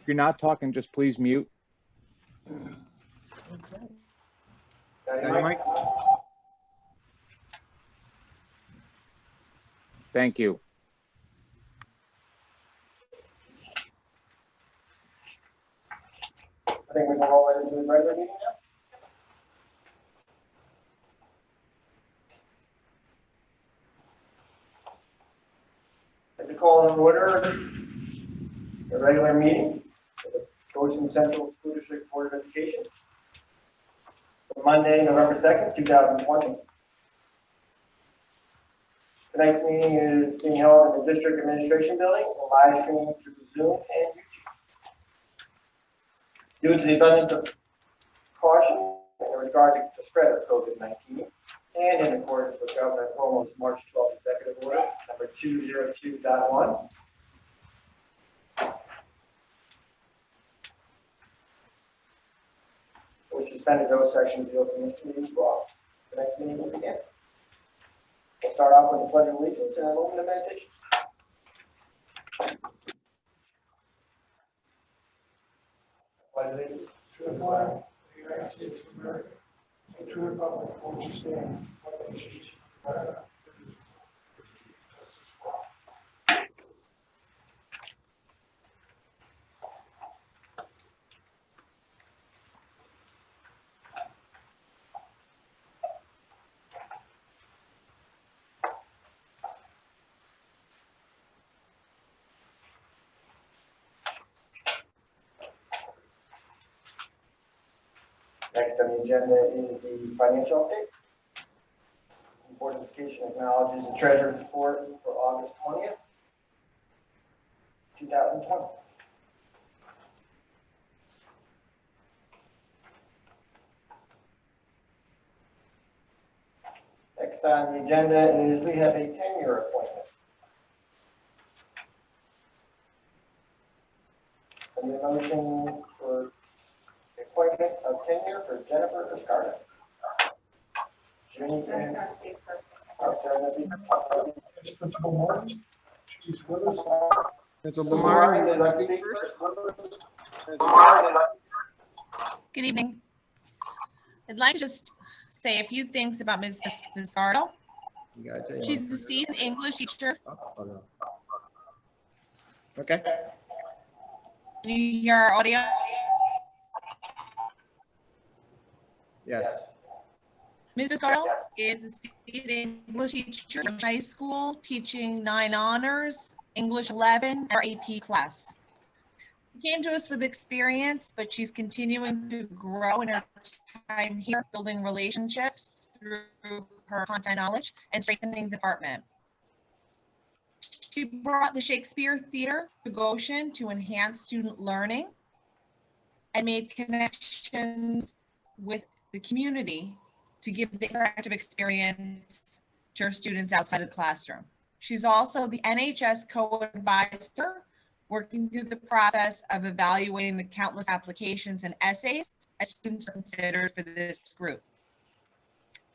you're not talking, just please mute. Mike? Thank you. I think we can roll right into the regular meeting now. I'd like to call in order the regular meeting of the Goshen Central School District Board of Education for Monday, November 2nd, 2020. Tonight's meeting is being held in the District Administration Building and live streaming through Zoom and YouTube. Due to the abundance of caution in regard to the spread of COVID-19 and in accordance with Governor Cuomo's March 12th Executive Order number 202.1, we suspended those sections of the open meetings law. The next meeting will begin. We'll start off with the Pledge of Allegiance and a moment of meditation. Pledge allegiance To the flag of the United States of America, and to the republic for which it stands, one nation, under God, indivisible, with liberty and justice for all. Next on the agenda is the financial update. The Board of Education acknowledges the Treasurer's report for August 20th, 2020. Next on the agenda is we have a tenure appointment. And the motion for the appointment of tenure for Jennifer Viscardo. Junie and It's Principal Martin. She's with us. Principal Martin, would like to speak first. Good evening. I'd like to just say a few things about Ms. Viscardo. She's a seasoned English teacher. Okay. Can you hear our audio? Yes. Ms. Viscardo is a seasoned English teacher in high school, teaching 9 honors, English 11, our AP class. She came to us with experience, but she's continuing to grow in her time here, building relationships through her content knowledge and strengthening the department. She brought the Shakespeare Theater to Goshen to enhance student learning and made connections with the community to give the interactive experience to her students outside of the classroom. She's also the NHS co-advisor, working through the process of evaluating the countless applications and essays as students are considered for this group.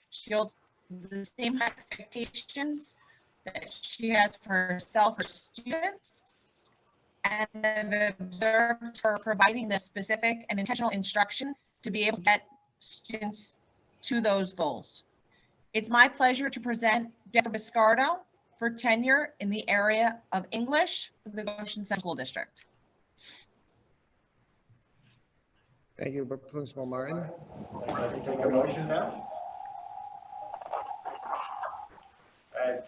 She holds the same expectations that she has for herself, her students, and have observed her providing the specific and intentional instruction to be able to get students to those goals. It's my pleasure to present Jennifer Viscardo for tenure in the area of English for the Goshen Central School District. Thank you, Principal Martin. Take a motion now.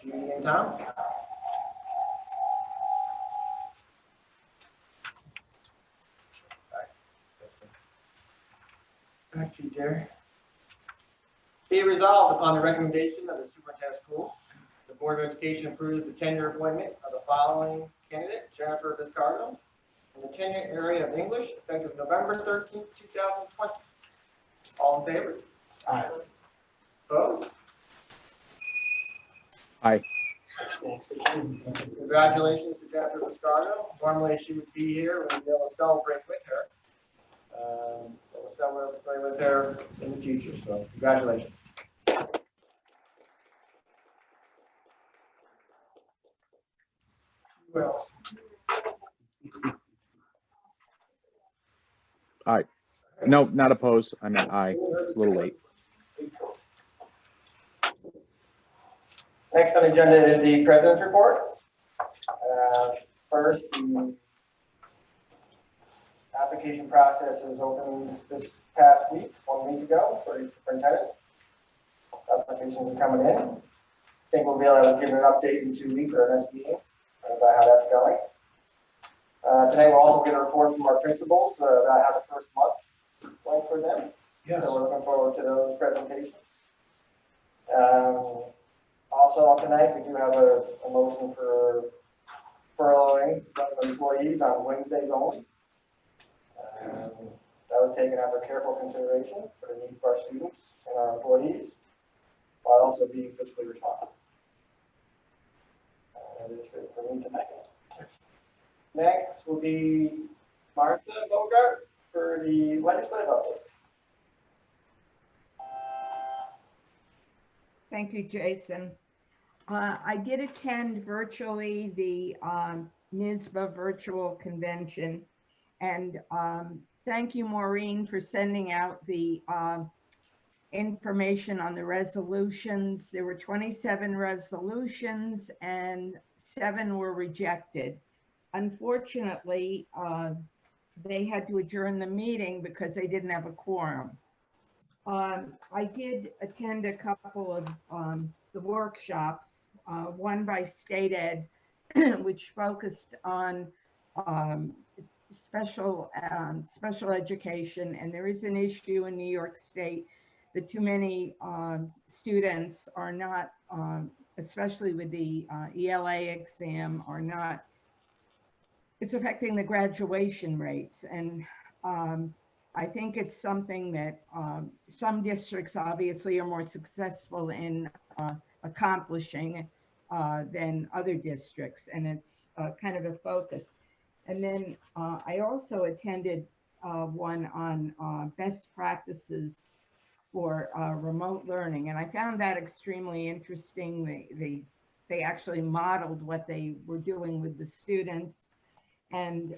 Judy and Tom. Back to you, Jerry. Be resolved upon the recommendation of the superintendent of schools, the Board of Education approves the tenure appointment of the following candidate, Jennifer Viscardo, in the tenure area of English, effective November 13th, 2020. All in favor? Aye. Opposed? Aye. Congratulations to Jennifer Viscardo. Normally she would be here and we'd be able to celebrate with her. We'll celebrate with her in the future, so congratulations. Who else? Aye. No, not opposed. I meant aye. It's a little late. Next on the agenda is the president's report. First, the application process is open this past week, 1 week ago, for the superintendent. Applications are coming in. I think we'll be able to give an update in 2 weeks or next meeting about how that's going. Today we'll also get a report from our principals about how the first month went for them. Yes. So we're looking forward to those presentations. Also tonight, we do have a motion for furloughing some employees on Wednesdays only. That was taken after careful consideration for the needs of our students and our employees, while also being fiscally responsible. That is it for me tonight. Next will be Martha Bogart for the legislative update. Thank you, Jason. I did attend virtually the NISBA virtual convention, and thank you, Maureen, for sending out the information on the resolutions. There were 27 resolutions and 7 were rejected. Unfortunately, they had to adjourn the meeting because they didn't have a quorum. I did attend a couple of the workshops, one by State Ed, which focused on special education. And there is an issue in New York State that too many students are not, especially with the ELA exam, are not, it's affecting the graduation rates. And I think it's something that some districts obviously are more successful in accomplishing than other districts, and it's kind of a focus. And then I also attended one on best practices for remote learning, and I found that extremely interesting. They actually modeled what they were doing with the students, and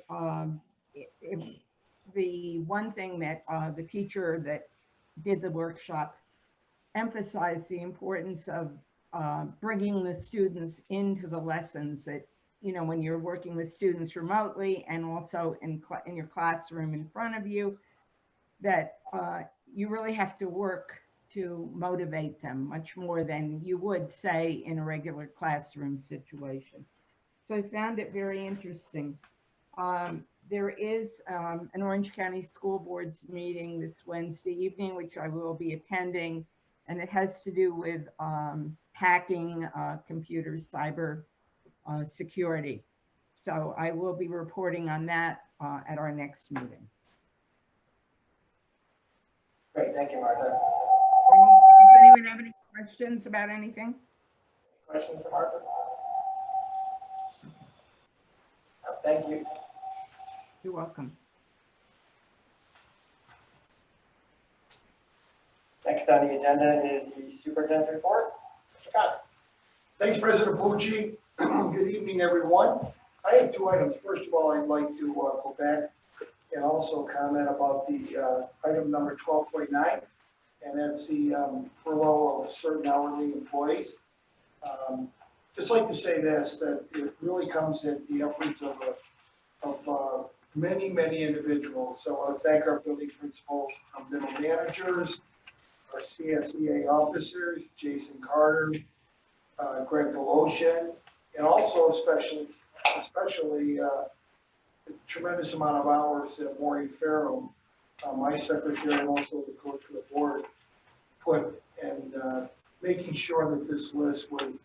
the one thing that the teacher that did the workshop emphasized the importance of bringing the students into the lessons, that, you know, when you're working with students remotely and also in your classroom in front of you, that you really have to work to motivate them much more than you would, say, in a regular classroom situation. So I found it very interesting. There is an Orange County School Board's meeting this Wednesday evening, which I will be attending, and it has to do with hacking computers, cyber security. So I will be reporting on that at our next meeting. Great, thank you, Martha. Does anyone have any questions about anything? Questions for Martha? No, thank you. You're welcome. Next on the agenda is the superintendent's report. Mr. Connor. Thanks, President Pucci. Good evening, everyone. I have 2 items. First of all, I'd like to go back and also comment about the item number 12.9, and that's the furlough of certain hourly employees. Just like to say this, that it really comes at the efforts of many, many individuals. So I want to thank our building principals, our middle managers, our CSEA officers, Jason Carter, Greg Voloshin, and also especially the tremendous amount of hours that Maureen Farrell, my secretary, and also the coach of the board, put in making sure that this list was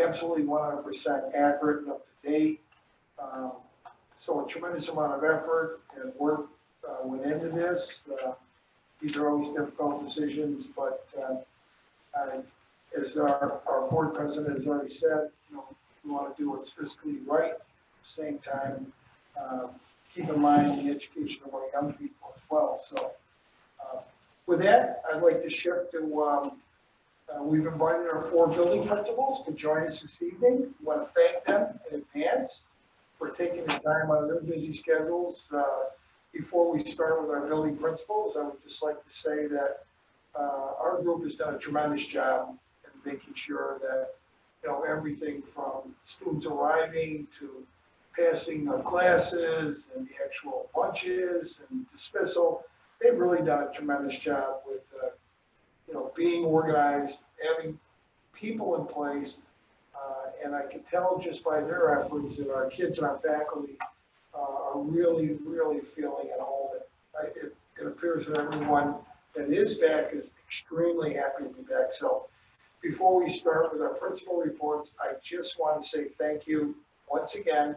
absolutely 100% accurate and up to date. So a tremendous amount of effort and work went into this. These are always difficult decisions, but as our board president has already said, you know, we want to do what's fiscally right. At the same time, keep in mind the education of our young people as well. So with that, I'd like to shift to, we've invited our 4 building principals to join us this evening. We want to thank them in advance for taking the time out of their busy schedules Before we start with our building principals, I would just like to say that our group has done a tremendous job in making sure that, everything from students arriving to passing of classes and the actual lunches and dismissal, they've really done a tremendous job with, being organized, having people in place. And I can tell just by their efforts that our kids and our faculty are really, really feeling at home. It appears that everyone that is back is extremely happy to be back. So before we start with our principal reports, I just want to say thank you once again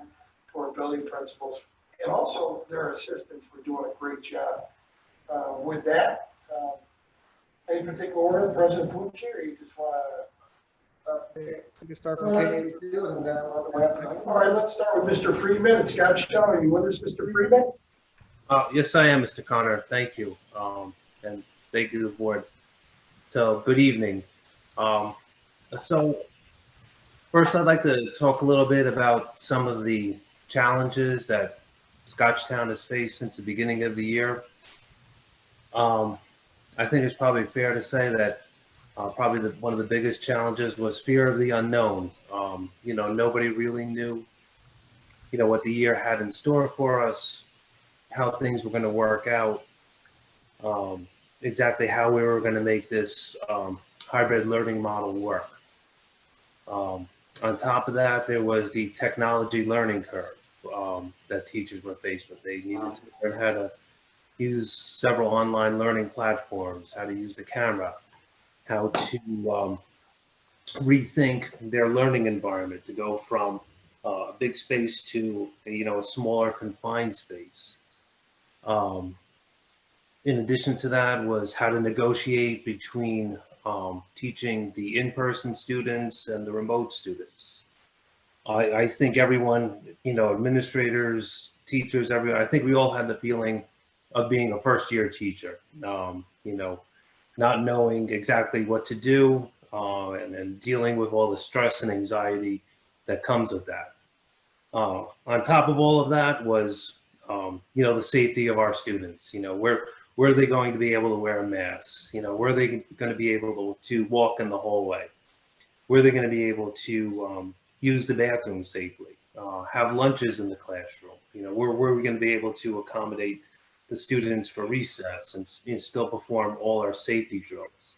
to our building principals and also their assistants for doing a great job. With that, any particular order, President Pucci, or you just want to? We can start from K two and then All right, let's start with Mr. Friedman and Scottsdale. Are you with us, Mr. Friedman? Yes, I am, Mr. Connor. Thank you. And thank you to the board. So good evening. So first, I'd like to talk a little bit about some of the challenges that Scotchtown has faced since the beginning of the year. I think it's probably fair to say that probably one of the biggest challenges was fear of the unknown. Nobody really knew, what the year had in store for us, how things were going to work out, exactly how we were going to make this hybrid learning model work. On top of that, there was the technology learning curve that teachers were faced with. They needed to learn how to use several online learning platforms, how to use the camera, how to rethink their learning environment to go from a big space to a smaller confined space. In addition to that was how to negotiate between teaching the in-person students and the remote students. I think everyone, administrators, teachers, everyone, I think we all had the feeling of being a first-year teacher, not knowing exactly what to do and dealing with all the stress and anxiety that comes with that. On top of all of that was, the safety of our students. Where are they going to be able to wear masks? Where are they going to be able to walk in the hallway? Where are they going to be able to use the bathroom safely? Have lunches in the classroom? Where are we going to be able to accommodate the students for recess and still perform all our safety drills?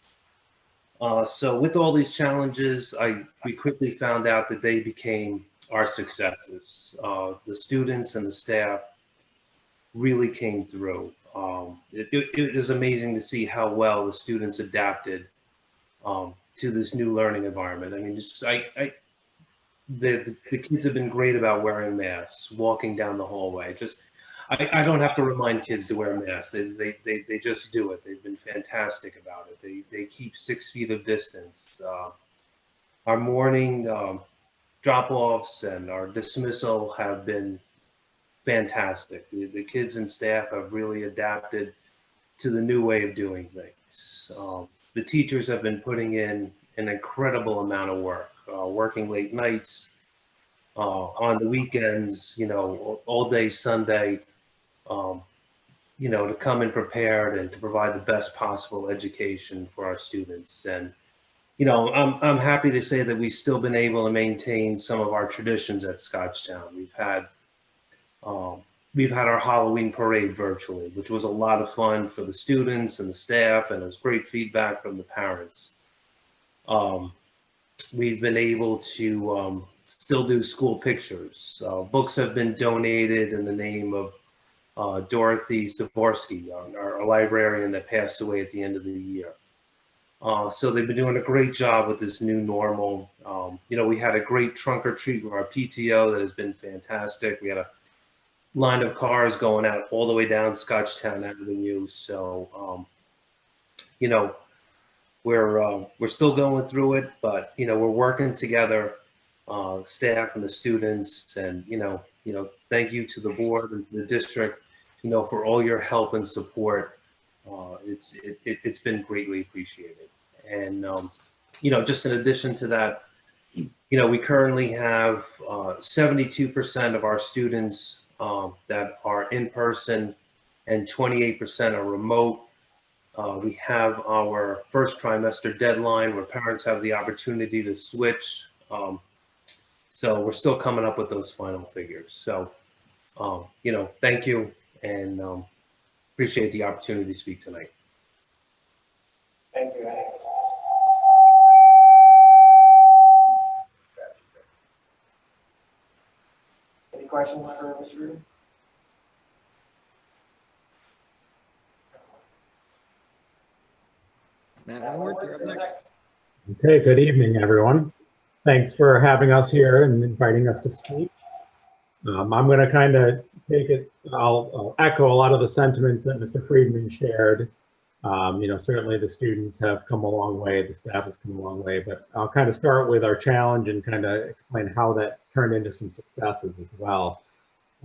So with all these challenges, we quickly found out that they became our successes. The students and the staff really came through. It was amazing to see how well the students adapted to this new learning environment. I mean, the kids have been great about wearing masks, walking down the hallway. I don't have to remind kids to wear masks. They just do it. They've been fantastic about it. They keep 6 feet of distance. Our morning drop-offs and our dismissal have been fantastic. The kids and staff have really adapted to the new way of doing things. The teachers have been putting in an incredible amount of work, working late nights, on the weekends, all day Sunday, to come in prepared and to provide the best possible education for our students. And, I'm happy to say that we've still been able to maintain some of our traditions at Scotchtown. We've had our Halloween parade virtually, which was a lot of fun for the students and the staff, and it was great feedback from the parents. We've been able to still do school pictures. Books have been donated in the name of Dorothy Savorsky, our librarian that passed away at the end of the year. So they've been doing a great job with this new normal. We had a great trunk or treat with our PTO that has been fantastic. We had a line of cars going out all the way down Scotchtown Avenue. So, we're still going through it, but, we're working together, staff and the students, and, thank you to the board and the district, for all your help and support. It's been greatly appreciated. And, just in addition to that, we currently have 72% of our students that are in person and 28% are remote. We have our first trimester deadline where parents have the opportunity to switch. So we're still coming up with those final figures. So, thank you, and appreciate the opportunity to speak tonight. Thank you, Hank. Any questions for Mr. Reardon? Matt Onward, you're up next. Okay, good evening, everyone. Thanks for having us here and inviting us to speak. I'm going to kind of take it, I'll echo a lot of the sentiments that Mr. Friedman shared. Certainly the students have come a long way, the staff has come a long way, but I'll kind of start with our challenge and kind of explain how that's turned into some successes as well.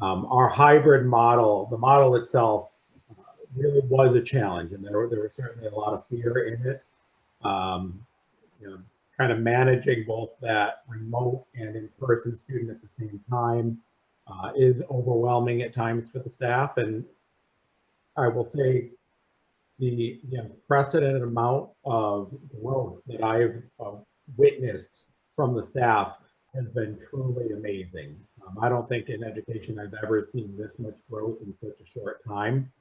Our hybrid model, the model itself, really was a challenge, and there was certainly a lot of fear in it. Kind of managing both that remote and in-person student at the same time is overwhelming at times for the staff. And I will say the unprecedented amount of growth that I've witnessed from the staff has been truly amazing. I don't think in education I've ever seen this much growth in such a short time.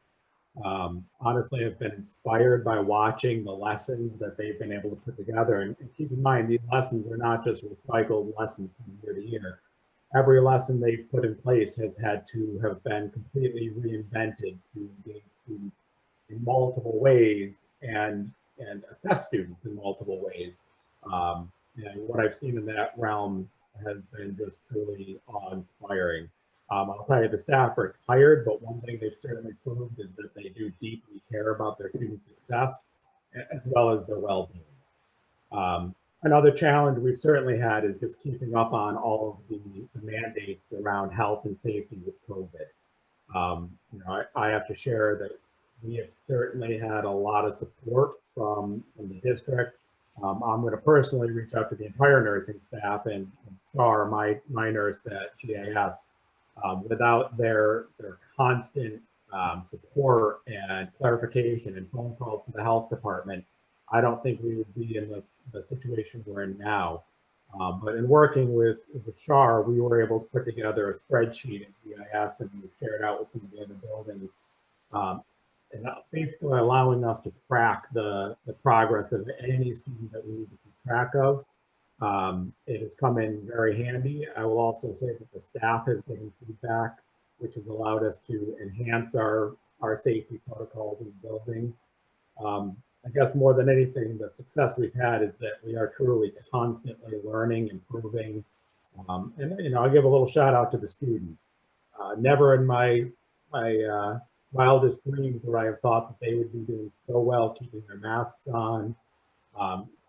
Honestly, I've been inspired by watching the lessons that they've been able to put together. And keep in mind, these lessons are not just recycled lessons from year to year. Every lesson they've put in place has had to have been completely reinvented to be in multiple ways and assess students in multiple ways. What I've seen in that realm has been just truly awe-inspiring. I'll tell you, the staff are tired, but one thing they've certainly proved is that they do deeply care about their student success as well as their well-being. Another challenge we've certainly had is just keeping up on all of the mandates around health and safety with COVID. I have to share that we have certainly had a lot of support from the district. I'm going to personally reach out to the entire nursing staff and Char, my nurse at GIS. Without their constant support and clarification and phone calls to the health department, I don't think we would be in the situation we're in now. But in working with Char, we were able to put together a spreadsheet at GIS and we shared out with some of the other buildings, and basically allowing us to track the progress of any student that we need to keep track of. It has come in very handy. I will also say that the staff has given feedback, which has allowed us to enhance our safety protocols in the building. I guess more than anything, the success we've had is that we are truly constantly learning, improving. And I'll give a little shout out to the students. Never in my wildest dreams would I have thought that they would be doing so well, keeping their masks on,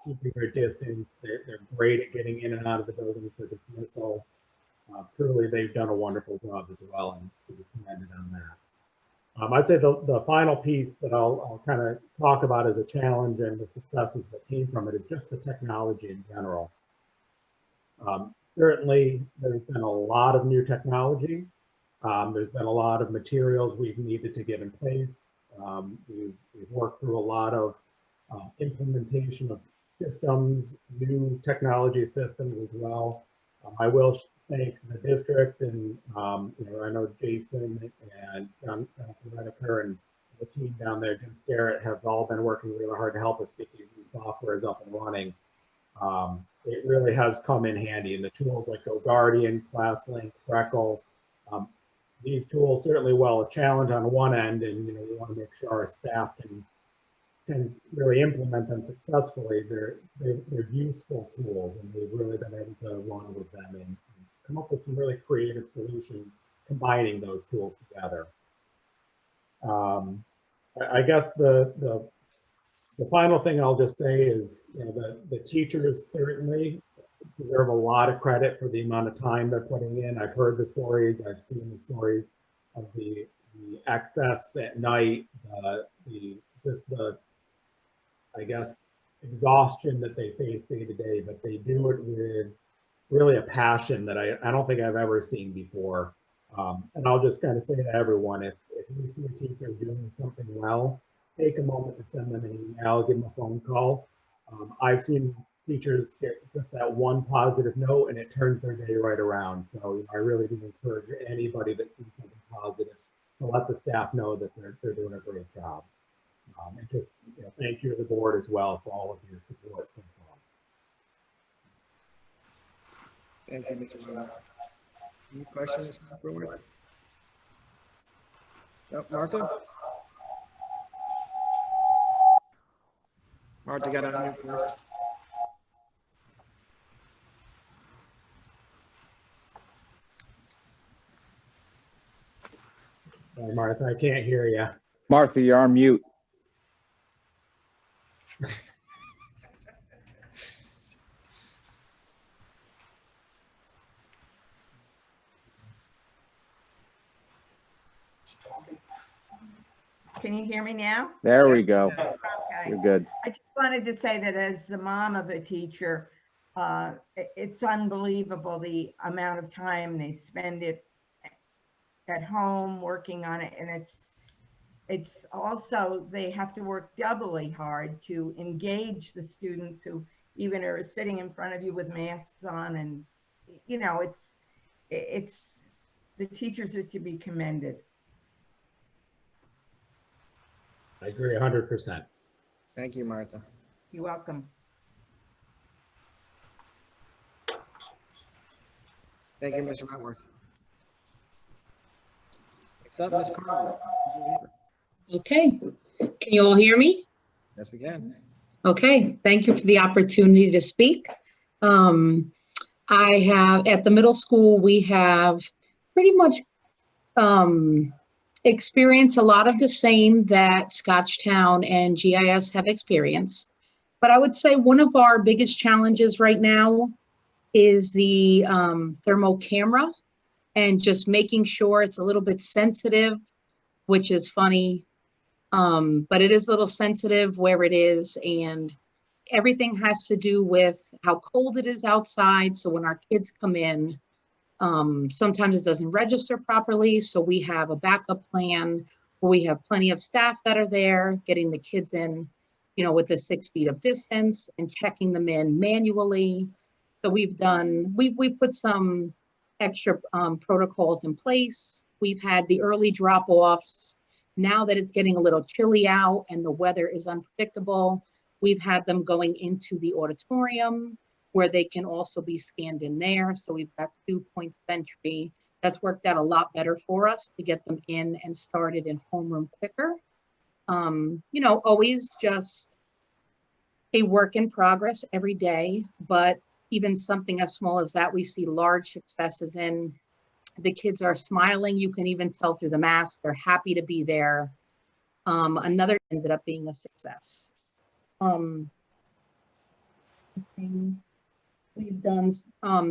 keeping their distance. They're great at getting in and out of the building for dismissal. Truly, they've done a wonderful job as well, and to be commended on that. I'd say the final piece that I'll kind of talk about as a challenge and the successes that came from it is just the technology in general. Certainly, there's been a lot of new technology. There's been a lot of materials we've needed to get in place. We've worked through a lot of implementation of systems, new technology systems as well. I will thank the district and I know Jason and John Redeker and the team down there, Jim Starrett, have all been working really hard to help us get these new softwares up and running. It really has come in handy, and the tools like GoGuardian, ClassLink, Freckle, these tools certainly, while a challenge on one end, and we want to make sure our staff can really implement them successfully. They're useful tools, and we've really been able to run with them and come up with some really creative solutions combining those tools together. I guess the final thing I'll just say is the teachers certainly deserve a lot of credit for the amount of time they're putting in. I've heard the stories, I've seen the stories of the excess at night, I guess, exhaustion that they face day to day, but they do it with really a passion that I don't think I've ever seen before. And I'll just kind of say to everyone, if if you see a teacher doing something well, take a moment to send them an email, give them a phone call. I've seen teachers get just that one positive note and it turns their day right around. So I really do encourage anybody that sees something positive to let the staff know that they're doing a great job. And just thank you to the board as well for all of your support so far. Thank you, Mr. Brown. Any questions from the board? No, Martha? Martha got on mute first. Sorry, Martha, I can't hear you. Martha, you're on mute. Can you hear me now? There we go. Okay. You're good. I just wanted to say that as the mom of a teacher, it's unbelievable the amount of time they spend it at home working on it. And it's also, they have to work doubly hard to engage the students who even are sitting in front of you with masks on. And, it's the teachers are to be commended. I agree 100%. Thank you, Martha. You're welcome. Thank you, Mr. Wentworth. Next up, Ms. Carl. Okay, can you all hear me? Yes, we can. Okay, thank you for the opportunity to speak. I have, at the middle school, we have pretty much experienced a lot of the same that Scotchtown and GIS have experienced. But I would say one of our biggest challenges right now is the thermal camera and just making sure it's a little bit sensitive, which is funny. But it is a little sensitive where it is, and everything has to do with how cold it is outside. So when our kids come in, sometimes it doesn't register properly. So we have a backup plan where we have plenty of staff that are there, getting the kids in, with the 6 feet of distance and checking them in manually. So we put some extra protocols in place. We've had the early drop-offs. Now that it's getting a little chilly out and the weather is unpredictable, we've had them going into the auditorium where they can also be scanned in there. So we've got 2 points of entry. That's worked out a lot better for us to get them in and started in homeroom quicker. Always just a work in progress every day, but even something as small as that, we see large successes in. The kids are smiling. You can even tell through the mask. They're happy to be there. Another ended up being a success. We've done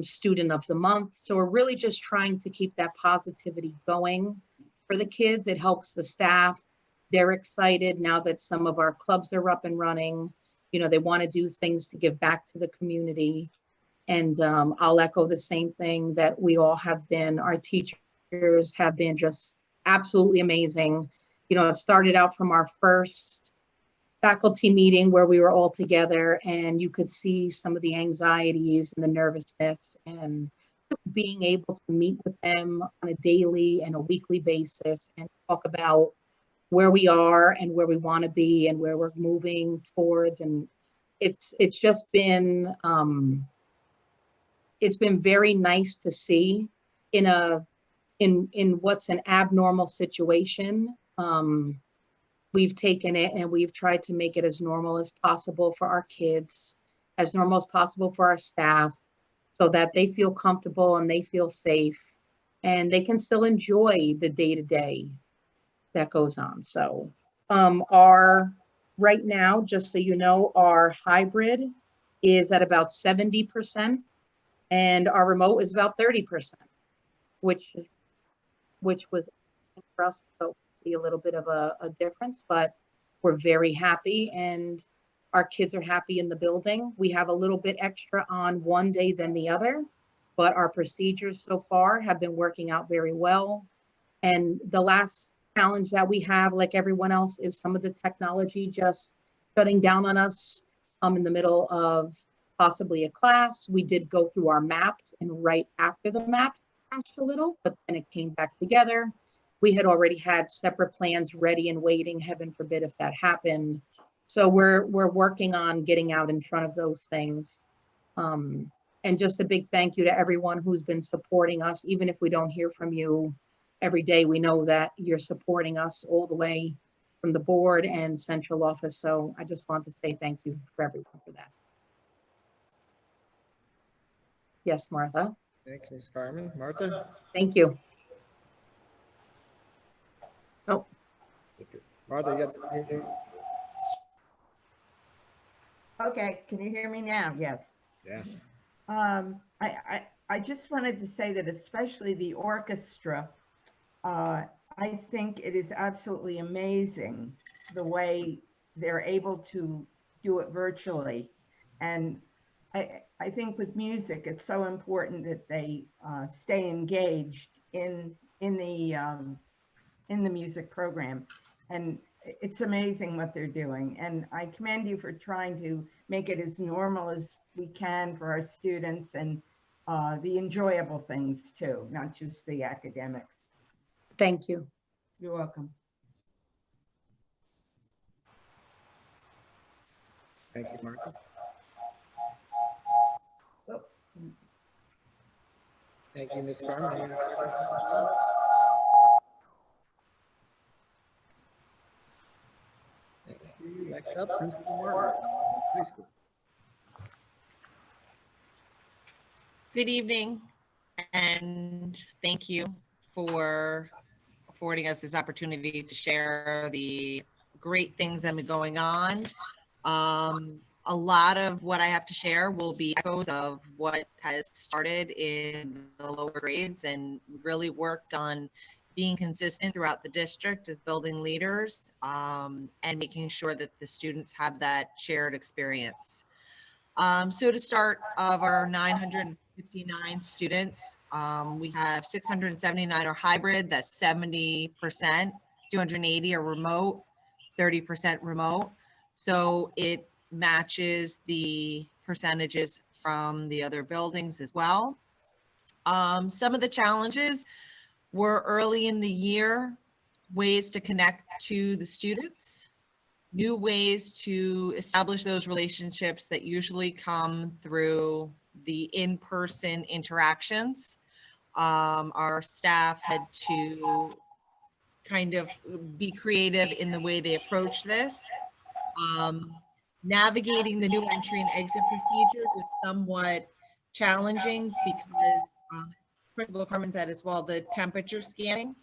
student of the month. So we're really just trying to keep that positivity going for the kids. It helps the staff. They're excited now that some of our clubs are up and running. They want to do things to give back to the community. And I'll echo the same thing that we all have been. Our teachers have been just absolutely amazing. It started out from our first faculty meeting where we were all together, and you could see some of the anxieties and the nervousness, and just being able to meet with them on a daily and a weekly basis and talk about where we are and where we want to be and where we're moving towards. And it's just been it's been very nice to see in what's an abnormal situation. We've taken it and we've tried to make it as normal as possible for our kids, as normal as possible for our staff, so that they feel comfortable and they feel safe and they can still enjoy the day-to-day that goes on. So right now, just so you know, our hybrid is at about 70%. And our remote is about 30%, which was for us to see a little bit of a difference, but we're very happy and our kids are happy in the building. We have a little bit extra on one day than the other, but our procedures so far have been working out very well. And the last challenge that we have, like everyone else, is some of the technology just shutting down on us in the middle of possibly a class. We did go through our maps, and right after the map crashed a little, but then it came back together. We had already had separate plans ready and waiting, heaven forbid if that happened. So we're working on getting out in front of those things. And just a big thank you to everyone who's been supporting us. Even if we don't hear from you every day, we know that you're supporting us all the way from the board and central office. So I just want to say thank you for everyone for that. Yes, Martha. Thanks, Ms. Carmen. Martha? Thank you. Oh, Martha, you got anything? Okay, can you hear me now? Yes. Yeah. I just wanted to say that especially the orchestra, I think it is absolutely amazing the way they're able to do it virtually. And I think with music, it's so important that they stay engaged in the music program. And it's amazing what they're doing. And I commend you for trying to make it as normal as we can for our students, and the enjoyable things too, not just the academics. thank you. You're welcome. Thank you, Martha. Oh. Thank you, Ms. Carmen. Any other questions? Thank you. Next up, Principal Martin, high school. Good evening, and thank you for affording us this opportunity to share the great things that have been going on. A lot of what I have to share will be echoes of what has started in the lower grades, and really worked on being consistent throughout the district as building leaders, and making sure that the students have that shared experience. So to start, of our 959 students, we have 679 are hybrid, that's 70%, 280 are remote, 30% remote. So it matches the percentages from the other buildings as well. Some of the challenges were early in the year, ways to connect to the students, new ways to establish those relationships that usually come through the in-person interactions. Our staff had to kind of be creative in the way they approach this. Navigating the new entry and exit procedures was somewhat challenging because Principal Carmen said as well, the temperature scanning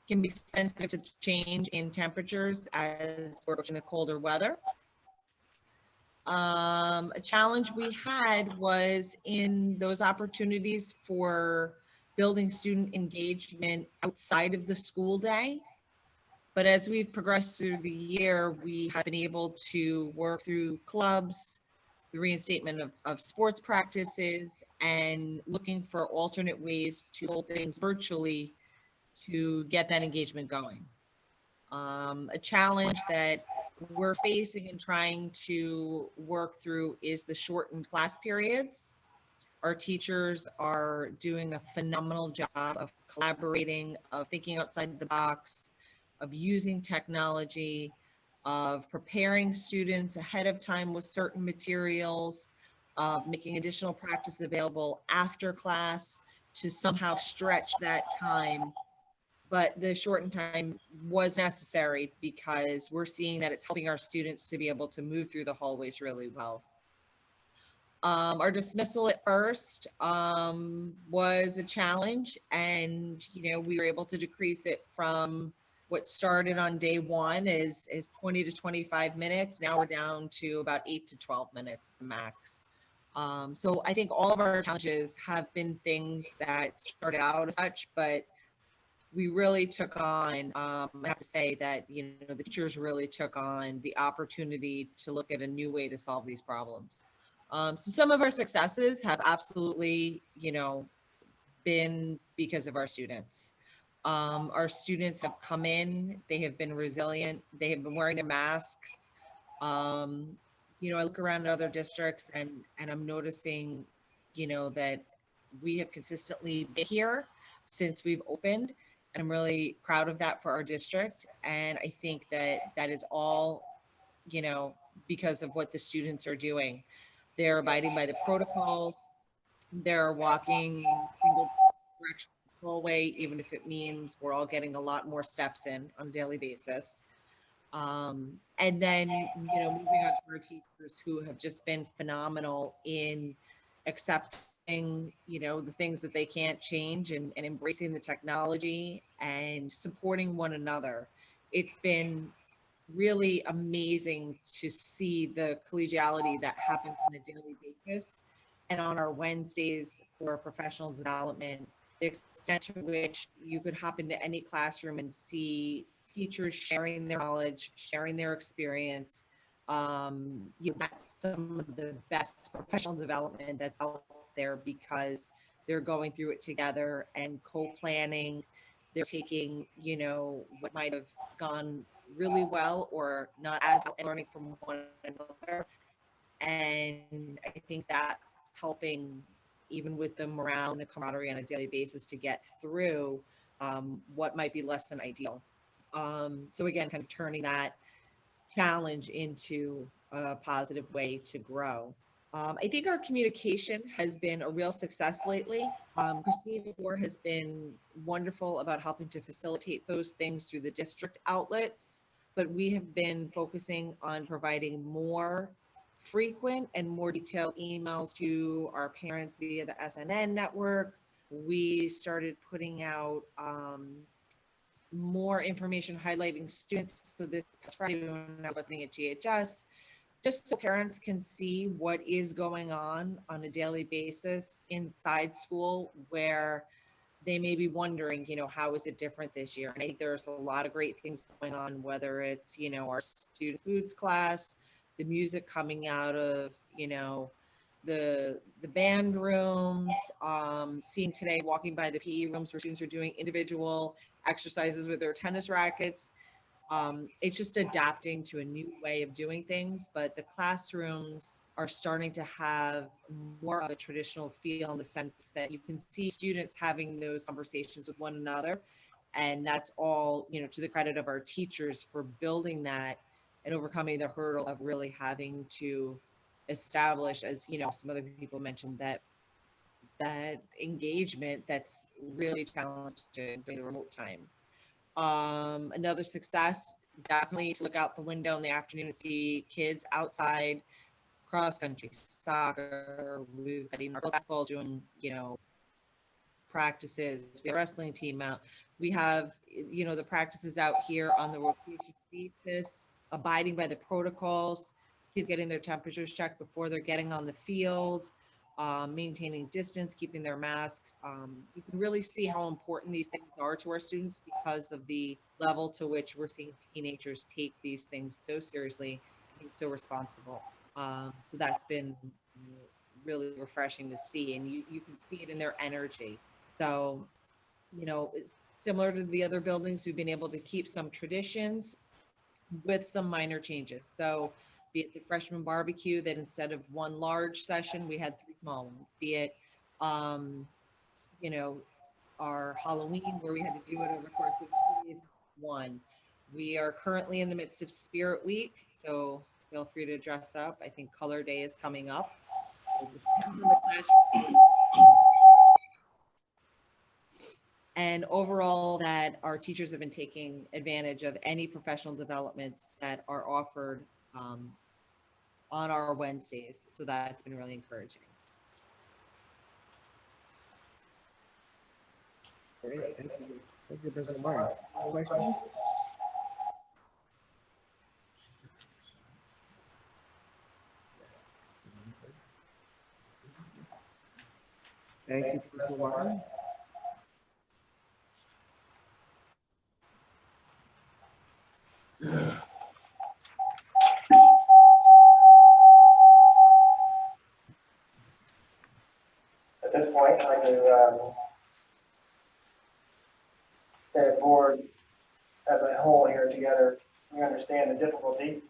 can be sensitive to change in temperatures as we're approaching the colder weather. A challenge we had was in those opportunities for building student engagement outside of the school day. But as we've progressed through the year, we have been able to work through clubs, the reinstatement of sports practices, and looking for alternate ways to hold things virtually to get that engagement going. A challenge that we're facing and trying to work through is the shortened class periods. Our teachers are doing a phenomenal job of collaborating, of thinking outside the box, of using technology, of preparing students ahead of time with certain materials, of making additional practice available after class to somehow stretch that time. But the shortened time was necessary because we're seeing that it's helping our students to be able to move through the hallways really well. Our dismissal at first was a challenge, and we were able to decrease it from what started on day one is 20 to 25 minutes. Now we're down to about 8 to 12 minutes at the max. So I think all of our challenges have been things that started out as such, but we really took on, I have to say that, the teachers really took on the opportunity to look at a new way to solve these problems. So some of our successes have absolutely, been because of our students. Our students have come in, they have been resilient, they have been wearing their masks. You know, I look around at other districts and I'm noticing, you know, that we have consistently been here since we've opened. And I'm really proud of that for our district. And I think that that is all, you know, because of what the students are doing. They're abiding by the protocols. They're walking single direction hallway, even if it means we're all getting a lot more steps in on a daily basis. And then, you know, moving on to our teachers who have just been phenomenal in accepting, you know, the things that they can't change and embracing the technology and supporting one another. It's been really amazing to see the collegiality that happens on a daily basis. And on our Wednesdays for professional development, the extent to which you could hop into any classroom and see teachers sharing their knowledge, sharing their experience. You know, that's some of the best professional development that's out there because they're going through it together and co-planning. They're taking, you know, what might have gone really well or not as well and learning from one another. And I think that's helping even with the morale and the camaraderie on a daily basis to get through what might be less than ideal. So again, kind of turning that challenge into a positive way to grow. I think our communication has been a real success lately. Christine Moore has been wonderful about helping to facilitate those things through the district outlets, but we have been focusing on providing more frequent and more detailed emails to our parents via the SNN network. We started putting out more information highlighting students. So this past Friday, we were looking at GHS, just so parents can see what is going on a daily basis inside school where they may be wondering, you know, how is it different this year? And I think there's a lot of great things going on, whether it's, you know, our student foods class, the music coming out of, you know, the band rooms, seeing today walking by the PE rooms where students are doing individual exercises with their tennis rackets. It's just adapting to a new way of doing things, but the classrooms are starting to have more of a traditional feel in the sense that you can see students having those conversations with one another. And that's all, you know, to the credit of our teachers for building that and overcoming the hurdle of really having to establish, as you know, some other people mentioned, that engagement that's really challenging during the remote time. Another success, definitely to look out the window in the afternoon and see kids outside, cross country, soccer. We've got even our basketball doing, you know, practices. We have a wrestling team out. We have, you know, the practices out here on the rotation basis, abiding by the protocols, kids getting their temperatures checked before they're getting on the field, maintaining distance, keeping their masks. You can really see how important these things are to our students because of the level to which we're seeing teenagers take these things so seriously and so responsible. So that's been really refreshing to see, and you can see it in their energy. So, you know, it's similar to the other buildings, we've been able to keep some traditions with some minor changes. So be it the freshman barbecue, that instead of one large session, we had 3 small ones. Be it, you know, our Halloween where we had to do it over the course of 2 days, one. We are currently in the midst of Spirit Week, so feel free to dress up. I think Color Day is coming up. And overall, that our teachers have been taking advantage of any professional developments that are offered on our Wednesdays. So that's been really encouraging. Great, thank you. Thank you, President Martin. Questions? Thank you, President Martin. At this point, I'd like to we understand the difficulty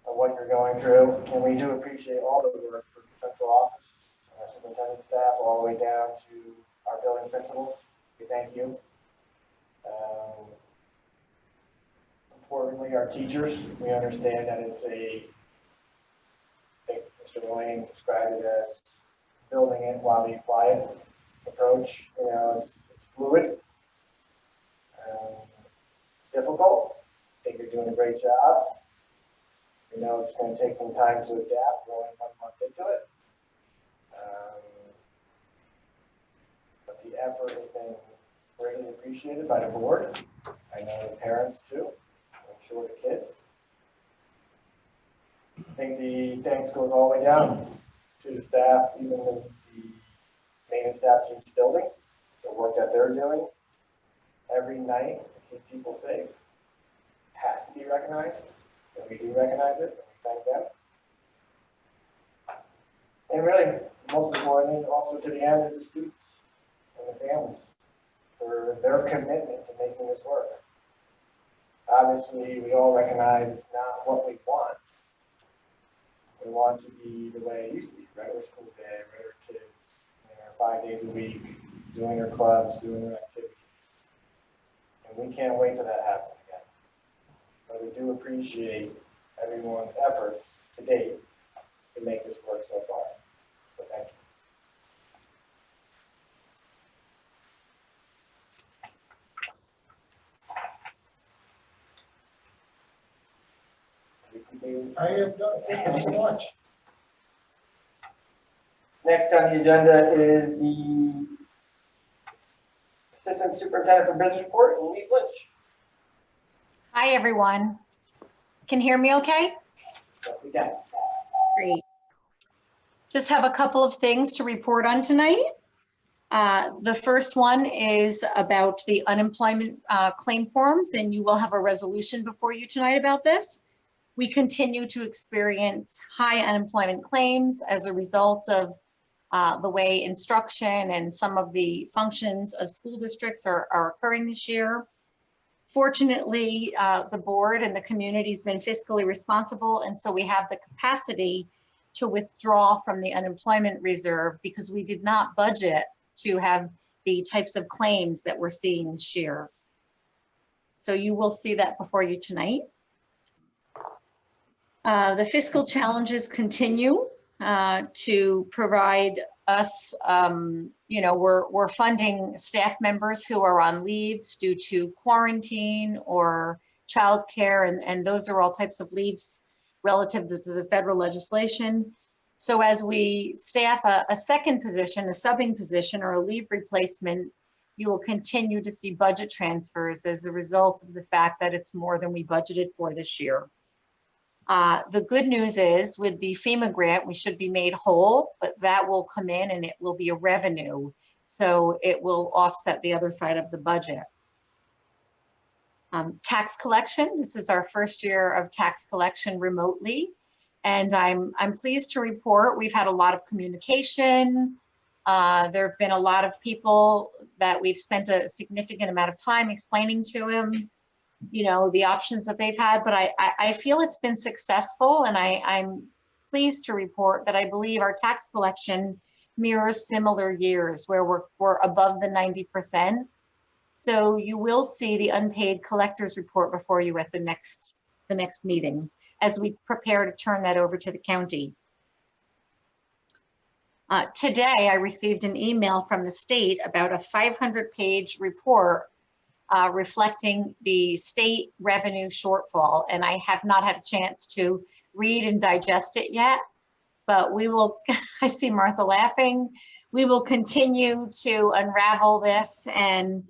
of what you're going through, and we do appreciate all the work from the central office, our superintendent staff, all the way down to our building principals. We thank you. Importantly, our teachers, we understand that it's I think Mr. Mullane described it as building it while we apply it approach. You know, it's fluid, difficult. I think you're doing a great job. We know it's going to take some time to adapt. We're only 1 month into it. But the effort has been greatly appreciated by the board. I know the parents too. I'm sure the kids. I think the thanks goes all the way down to the staff, even the maintenance staff in each building, the work that they're doing every night to keep people safe has to be recognized, and we do recognize it, and we thank them. And really, most importantly, also to the end, is the students and the families for their commitment to making this work. Obviously, we all recognize it's not what we want. We want to be the way it used to be, regular school day, regular kids, 5 days a week, doing their clubs, doing their activities. And we can't wait till that happens again. But we do appreciate everyone's efforts to date to make this work so far. So thank you. I am done. Thank you so much. Next on the agenda is the Assistant Superintendent for Business Report, Louise Lynch. Hi, everyone. Can you hear me okay? Yes, we can. Great. Just have a couple of things to report on tonight. The first one is about the unemployment claim forms, and you will have a resolution before you tonight about this. We continue to experience high unemployment claims as a result of the way instruction and some of the functions of school districts are occurring this year. Fortunately, the board and the community has been fiscally responsible, and so we have the capacity to withdraw from the unemployment reserve because we did not budget to have the types of claims that we're seeing this year. So you will see that before you tonight. The fiscal challenges continue to provide us, we're funding staff members who are on leaves due to quarantine or childcare, and those are all types of leaves relative to the federal legislation. So as we staff a second position, a subbing position, or a leave replacement, you will continue to see budget transfers as a result of the fact that it's more than we budgeted for this year. The good news is with the FEMA grant, we should be made whole, but that will come in and it will be a revenue. So it will offset the other side of the budget. Tax collection, this is our first year of tax collection remotely. And I'm pleased to report we've had a lot of communication. There have been a lot of people that we've spent a significant amount of time explaining to them, the options that they've had, but I feel it's been successful, and I'm pleased to report that I believe our tax collection mirrors similar years where we're above the 90%. So you will see the unpaid collectors report before you at the next meeting as we prepare to turn that over to the county. Today, I received an email from the state about a 500-page report reflecting the state revenue shortfall. And I have not had a chance to read and digest it yet, but we will, I see Martha laughing. We will continue to unravel this and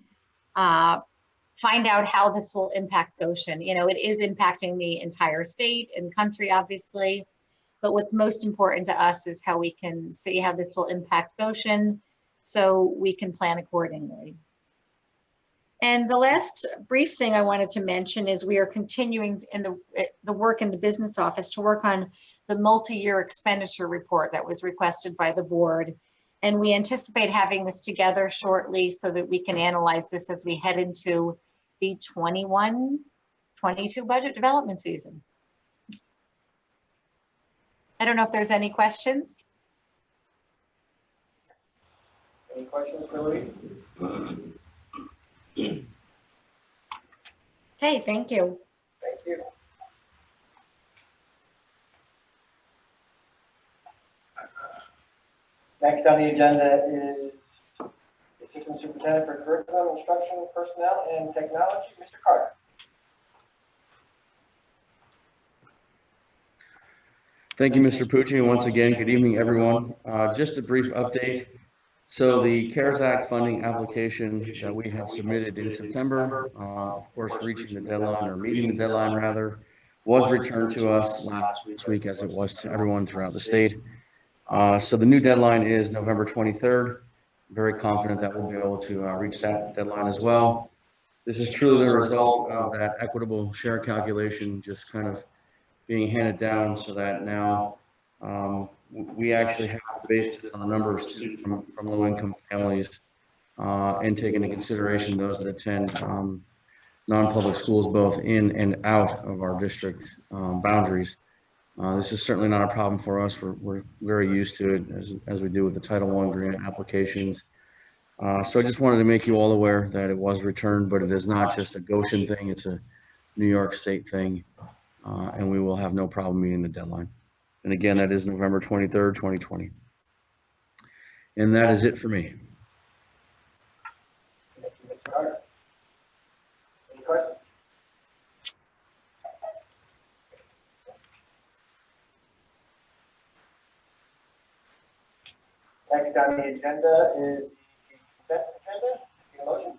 find out how this will impact Goshen. It is impacting the entire state and country, obviously, but what's most important to us is how we can see how this will impact Goshen so we can plan accordingly. And the last brief thing I wanted to mention is we are continuing in the work in the business office to work on the multi-year expenditure report that was requested by the board. And we anticipate having this together shortly so that we can analyze this as we head into the 21-22 budget development season. I don't know if there's any questions. Any questions for Louise? Okay, thank you. Thank you. Next on the agenda is Assistant Superintendent for Curriculum, Instruction, Personnel, and Technology, Mr. Carter. Thank you, Mr. Pucci, and once again, good evening, everyone. Just a brief update. So the CARES Act funding application that we had submitted in September, of course, reaching the deadline or meeting the deadline rather, was returned to us last week as it was to everyone throughout the state. So the new deadline is November 23rd. Very confident that we'll be able to reach that deadline as well. This is truly the result of that equitable share calculation just kind of being handed down so that now we actually have to base this on a number of students from low-income families and take into consideration those that attend non-public schools both in and out of our district boundaries. This is certainly not a problem for us. We're very used to it as we do with the Title I grant applications. So I just wanted to make you all aware that it was returned, but it is not just a Goshen thing. It's a New York State thing, and we will have no problem meeting the deadline. And again, that is November 23rd, 2020. And that is it for me. Thank you, Mr. Carter. Any questions? Next on the agenda is the consent agenda. Need a motion?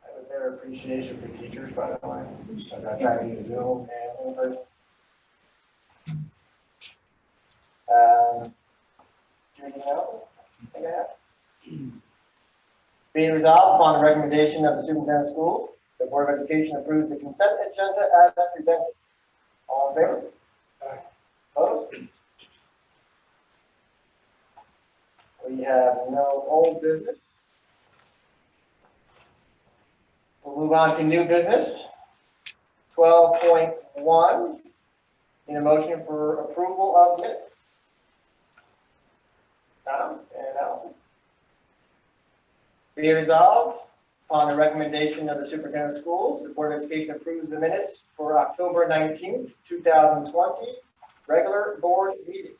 I have a better appreciation for teachers, by the way. I'm not trying to use Zoom and in person. Do you know? I think I have. Be resolved upon the recommendation of the superintendent of schools, the Board of Education approves the consent agenda as presented. All in favor? Opposed? We have no old business. We'll move on to new business. 12.1. Need a motion for approval of minutes. Tom and Allison. Be resolved upon the recommendation of the superintendent of schools, the Board of Education approves the minutes for October 19th, 2020, regular board meeting.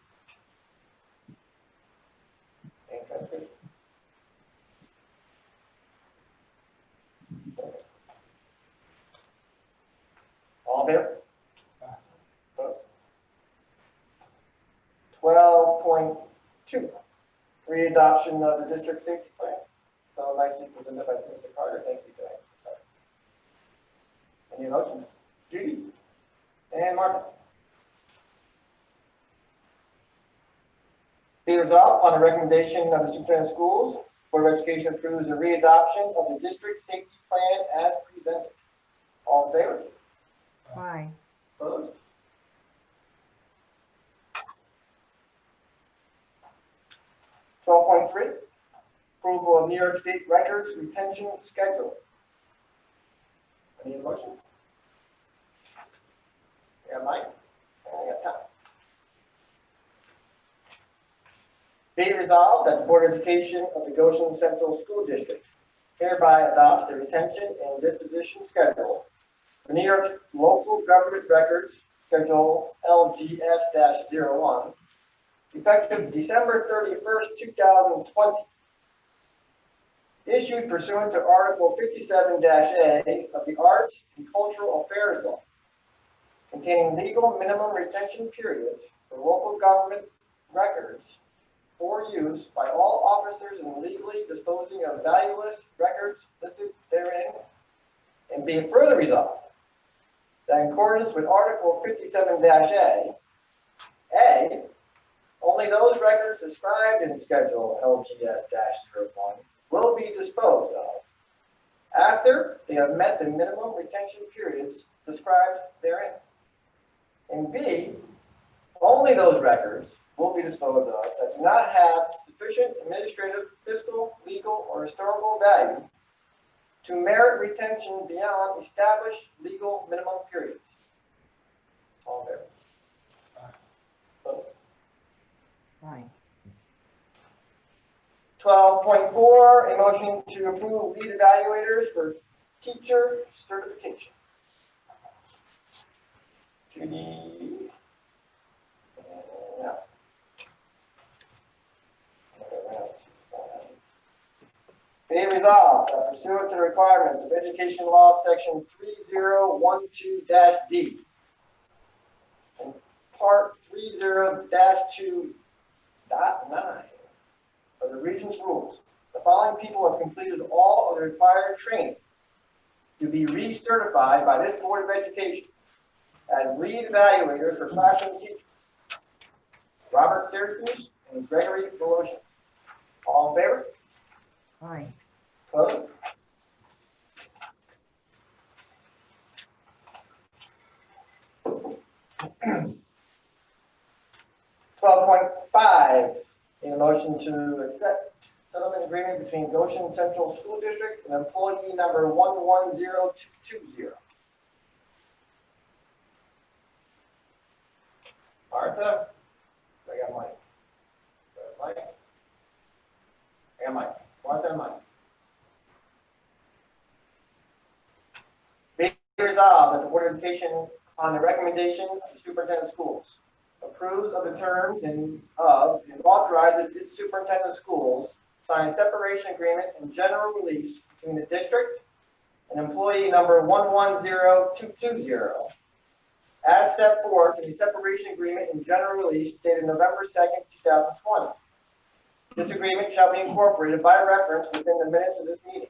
Any questions? All in favor? Opposed? 12.2, readoption of the district safety plan. So nicely presented by Mr. Carter. Thank you, Diane. Any motions? Judy and Martha. Be resolved on the recommendation of the superintendent of schools, Board of Education approves the readoption of the district safety plan as presented. All in favor? Aye. Opposed? .3, approval of New York State records retention schedule. I need a motion. I got Mike, and I got Tom. Be resolved that the Board of Education of the Goshen Central School District hereby adopts the retention and disposition schedule for New York Local Government Records Schedule LGS-01, effective December 31st, 2020. Issued pursuant to Article 57-A of the Arts and Cultural Affairs Law, containing legal minimum retention periods for local government records for use by all officers in legally disposing of valueless records listed therein, and be it further resolved that in accordance with Article 57-A, only those records described in Schedule LGS-01 will be disposed of after they have met the minimum retention periods described therein. And B, Only those records will be disposed of that do not have sufficient administrative, fiscal, legal, or historical value to merit retention beyond established legal minimum periods. All there. Close. Aye. 12.4, a motion to approve lead evaluators for teacher certification. Judy. Yeah. Be it resolved that pursuant to the requirements of Education Law, Section 3012-D, and Part 30-2.9 of the Regents rules, the following people have completed all of the required training to be recertified by this Board of Education as lead evaluators for classroom teachers: Robert Syracuse and Gregory Voloshin. All in favor? Aye. Opposed? $12.5, in a motion to accept settlement agreement between Goshen Central School District and employee number 110220. Martha? I got Mike. Mike? I got Mike. Martha and Mike. Be resolved that the Board of Education, on the recommendation of the Superintendent of Schools, approves of the terms and authorizes its Superintendent of Schools sign a separation agreement and general release between the district and employee number 110220 as set forth in the separation agreement and general release dated November 2nd, 2020. This agreement shall be incorporated by reference within the minutes of this meeting.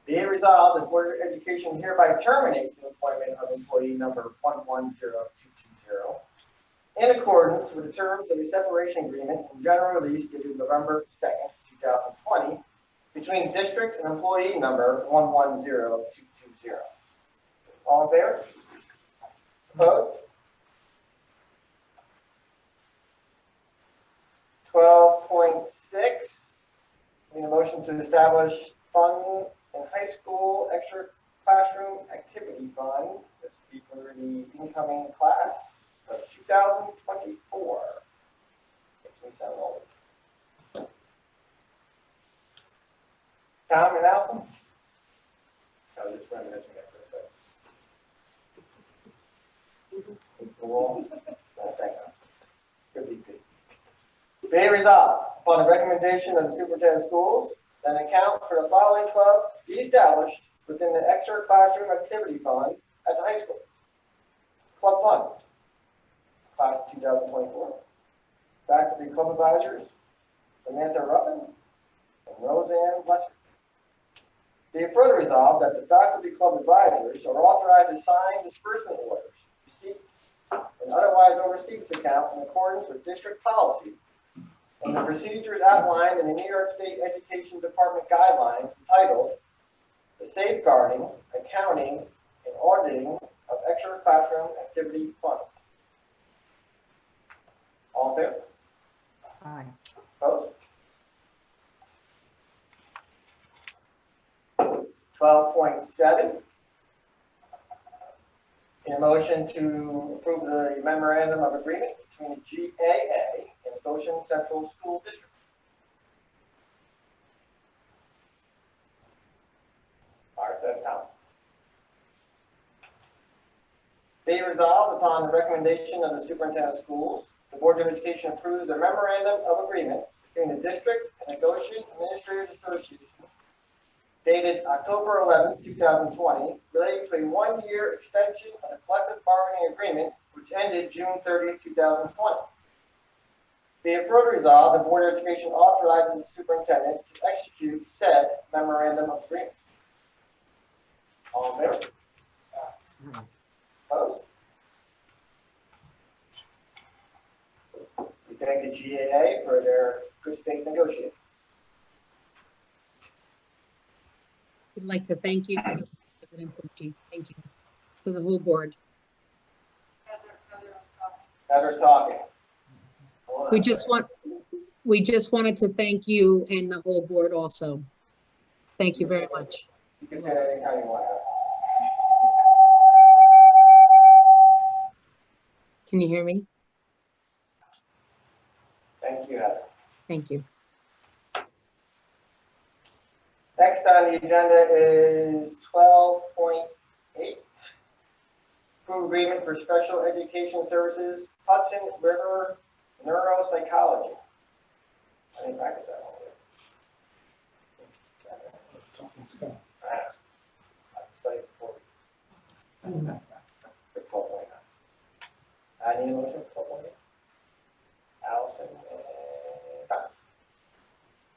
Be it resolved that the Board of Education hereby terminates the employment of employee number 110220 in accordance with the terms of the separation agreement and general release dated November 2nd, 2020 between district and employee number 110220. All in favor? Opposed? 12.6, need a motion to establish fund in high school extra classroom activity fund. This would be for the incoming class of 2024. Makes me sound old. Tom and Allison? I was just reminiscing it for a second. Cool. Thank you. Good be good. Be it resolved upon the recommendation of the Superintendent of Schools that an account for the following club be established within the extra classroom activity fund at the high school. Club fund, class of 2024. Faculty club advisors, Samantha Ruffin and Roseanne Lesser. Be it further resolved that the faculty club advisors are authorized to sign disbursement orders, receipts, and otherwise oversee this account in accordance with district policy and the procedures outlined in the New York State Education Department guidelines entitled The Safeguarding, Accounting, and Auditing of Extra Classroom Activity Funds. All in favor? Aye. Opposed? 12.7. In a motion to approve the memorandum of agreement between the GAA and the Goshen Central School District. Martha and Tom. Be resolved upon the recommendation of the Superintendent of Schools, the Board of Education approves the memorandum of agreement between the district and the Goshen Administrators Association dated October 11, 2020, relating to a one-year extension of the collective bargaining agreement, which ended June 30, 2020. Be it further resolved, the Board of Education authorizes the superintendent to execute said memorandum of agreement. All in favor? Opposed? We thank the GAA for their good faith negotiating. I'd like to thank you, President Pucci. Thank you for the whole board. Heather's talking. We just wanted to thank you and the whole board also. Thank you very much. You can say that anytime you want. Can you hear me? Thank you, Heather. Thank you. Next on the agenda is 12.8. Approve agreement for special education services, Hudson River Neuropsychology. I didn't practice that one. I've studied before. For 12.9. I need a motion for 12.8. Allison and Tom.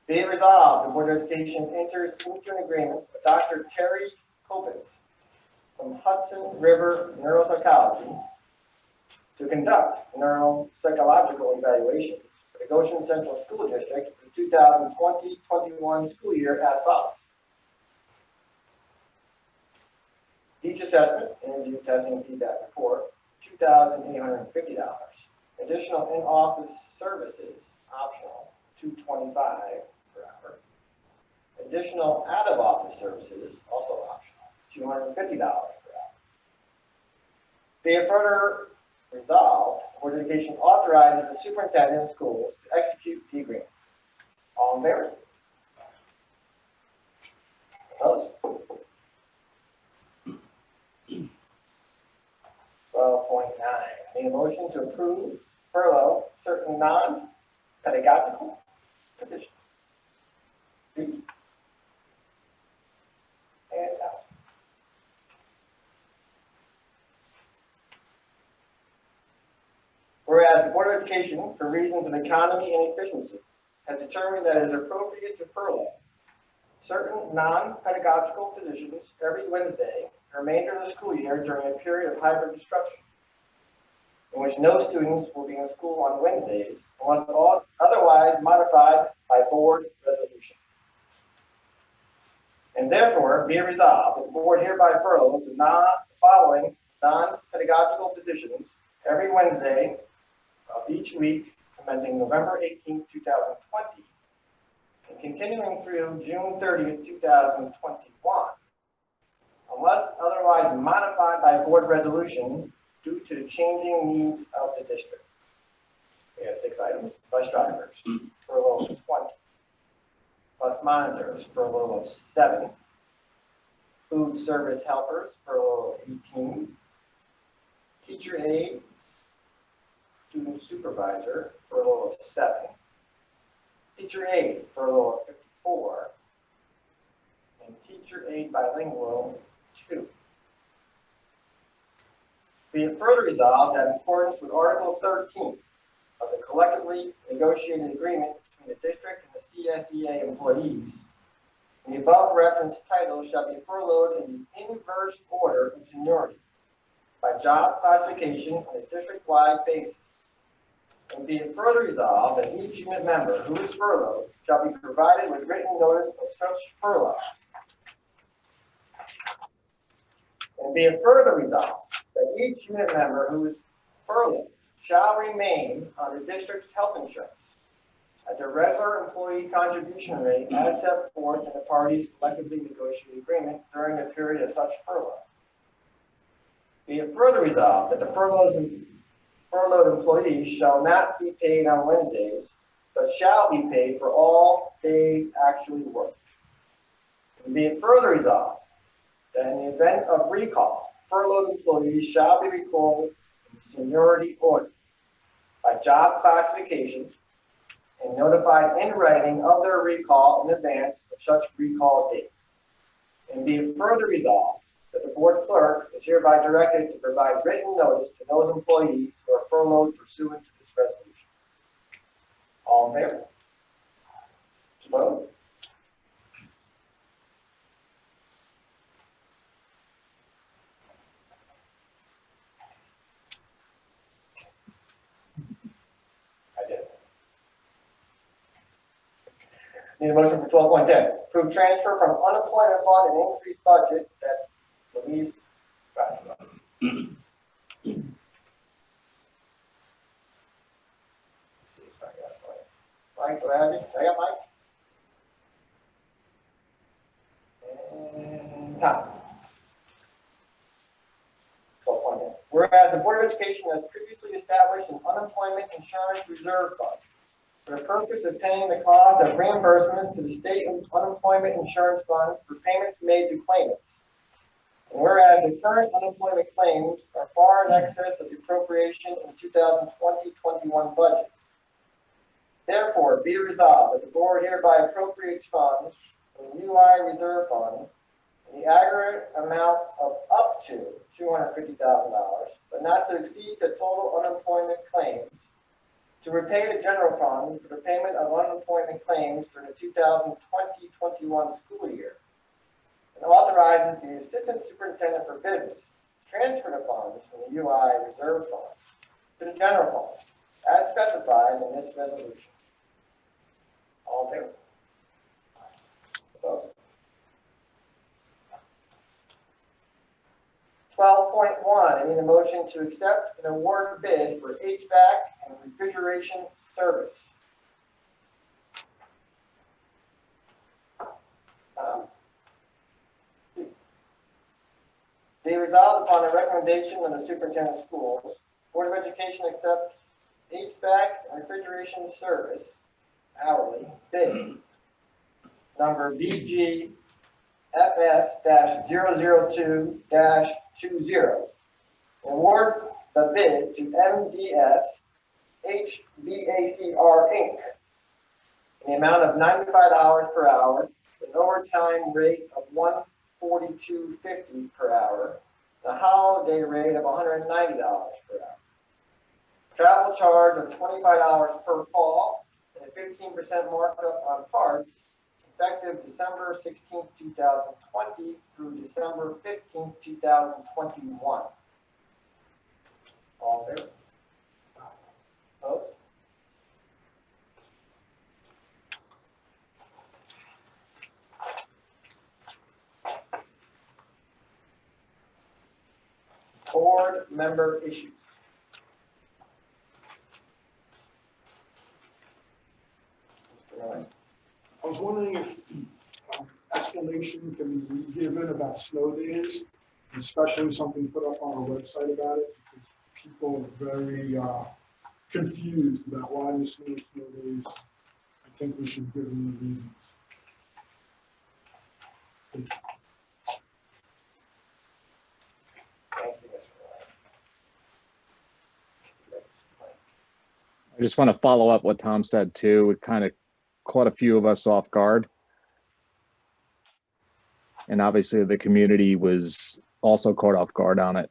Be it resolved, the Board of Education enters into an agreement with Dr. Terry Copens from Hudson River Neuropsychology to conduct neuropsychological evaluations for the Goshen Central School District for the 2020-21 school year as follows. Each assessment, interview, testing, and feedback report, $2,850. Additional in-office services, optional, $225 per hour. Additional out-of-office services, also optional, $250 per hour. Be it further resolved, the Board of Education authorizes the superintendent of schools to execute the agreement. All in favor? Opposed? 12.9. Need a motion to approve furlough certain non-pedagogical positions. And Allison. Whereas the Board of Education, for reasons of economy and efficiency, has determined that it is appropriate to furlough certain non-pedagogical positions every Wednesday, the remainder of the school year during a period of hybrid instruction, in which no students will be in school on Wednesdays unless otherwise modified by board resolution. And therefore, be it resolved that the board hereby furloughs the following non-pedagogical positions every Wednesday of each week commencing November 18, 2020, and continuing through June 30, 2021, unless otherwise modified by board resolution due to the changing needs of the district. We have 6 items: bus drivers for a low of 20, bus monitors for a low of 7, food service helpers for a low of 18, teacher aide, student supervisor for a low of 7, teacher aide for a low of 54, and teacher aide bilingual 2. Be it further resolved that in accordance with Article 13 of the collectively negotiated agreement between the district and the CSEA employees, the above referenced titles shall be furloughed in the inverse order of seniority by job classification on a district-wide basis. And be it further resolved that each unit member who is furloughed shall be provided with written notice of such furlough. And be it further resolved that each unit member who is furloughed shall remain on the district's health insurance at the regular employee contribution rate as set forth in the parties' collectively negotiated agreement during the period of such furlough. Be it further resolved that the furloughed employees shall not be paid on Wednesdays, but shall be paid for all days actually worked. And be it further resolved that in the event of recall, furloughed employees shall be recalled in seniority order by job classification and notified in writing of their recall in advance of such recall date. And be it further resolved that the board clerk is hereby directed to provide written notice to those employees who are furloughed pursuant to this resolution. All in favor? Opposed? I did. Need a motion for 12.10. Approve transfer from unemployment fund and increased budget that Louise. Mike, do I have you? I got Mike? And Tom. 12.10. Whereas the Board of Education has previously established an unemployment insurance reserve fund for the purpose of paying the cost of reimbursements to the state unemployment insurance fund for payments made to claimants. And whereas the current unemployment claims are far in excess of the appropriation in the 2020-21 budget. Therefore, be resolved that the board hereby appropriates funds from the UI reserve fund in the aggregate amount of up to $250,000, but not to exceed the total unemployment claims, to repay the general fund for the payment of unemployment claims for the 2020-21 school year, and authorizes the Assistant Superintendent for Business to transfer the funds from the UI Reserve Fund to the general fund, as specified in this resolution. All in favor? Opposed? 12.1, I need a motion to accept and award bid for HVAC and refrigeration service. Be resolved upon the recommendation of the superintendent of schools, Board of Education accepts HVAC and refrigeration service hourly bid number BGFS-002-20, awards the bid to MDS HVACR Inc. in the amount of $95 per hour, with an overtime rate of $142.50 per hour, and a holiday rate of $190 per hour. Travel charge of $25 per call, and a 15% markup on parts, effective December 16, 2020 through December 15, 2021. All in favor? Opposed? Board member issues. Mr. Ryan. I was wondering if explanation can be given about snow days, especially something put up on our website about it, because people are very confused about why the snow days. I think we should give them the reasons. Thank you, Mr. Ryan. I just want to follow up what Tom said too. It kind of caught a few of us off guard. And obviously the community was also caught off guard on it.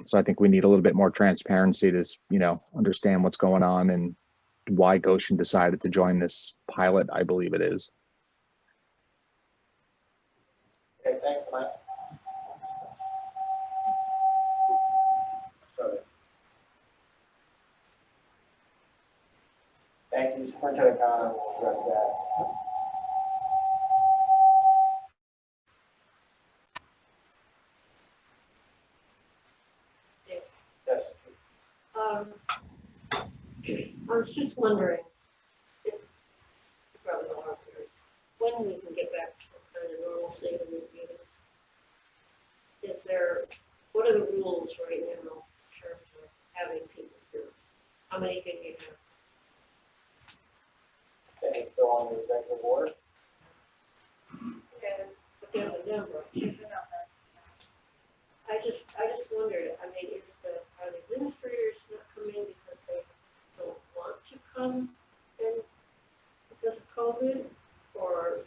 So I think we need a little bit more transparency to, understand what's going on and why Goshen decided to join this pilot, I believe it is. Okay, thanks, Mike. Thank you, Superintendent Connor, will address that. Yes. Yes. I was just wondering, if, you probably don't want to hear it, when we can get back to some kind of normalcy in these meetings? What are the rules right now in terms of having people here? How many can you have? And he's still on the executive board. Yes, but there's a number. I just wondered, are the administrators not coming because they don't want to come in because of COVID, or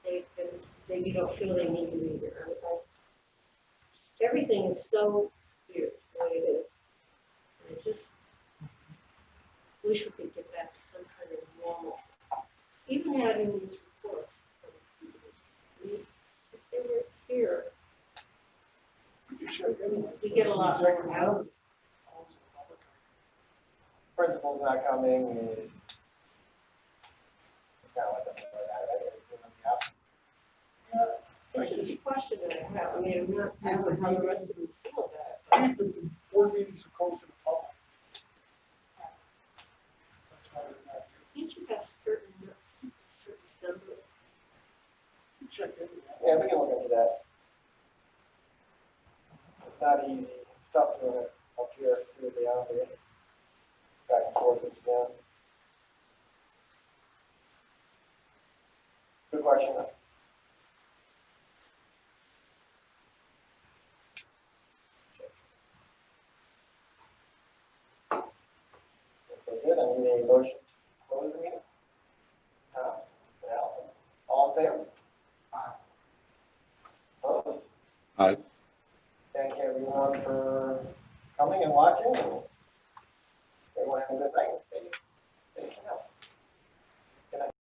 you don't feel they need to be there? Everything is so weird the way it is. And I just wish we could get back to some kind of normal. Even having these reports, if they were here, we get a lot more out. Principal's not coming. It's just a question that I have. I mean, I'm not sure how the rest of them feel about it. I think the board meetings are closed to the public. That's why they're not here. Can't you have certain around here. Back and forth with them. Good question. Okay, good. I need a motion to close the meeting. Allison, all in favor? Aye. Opposed? Aye. Thank everyone for coming and watching. Everyone have a good night.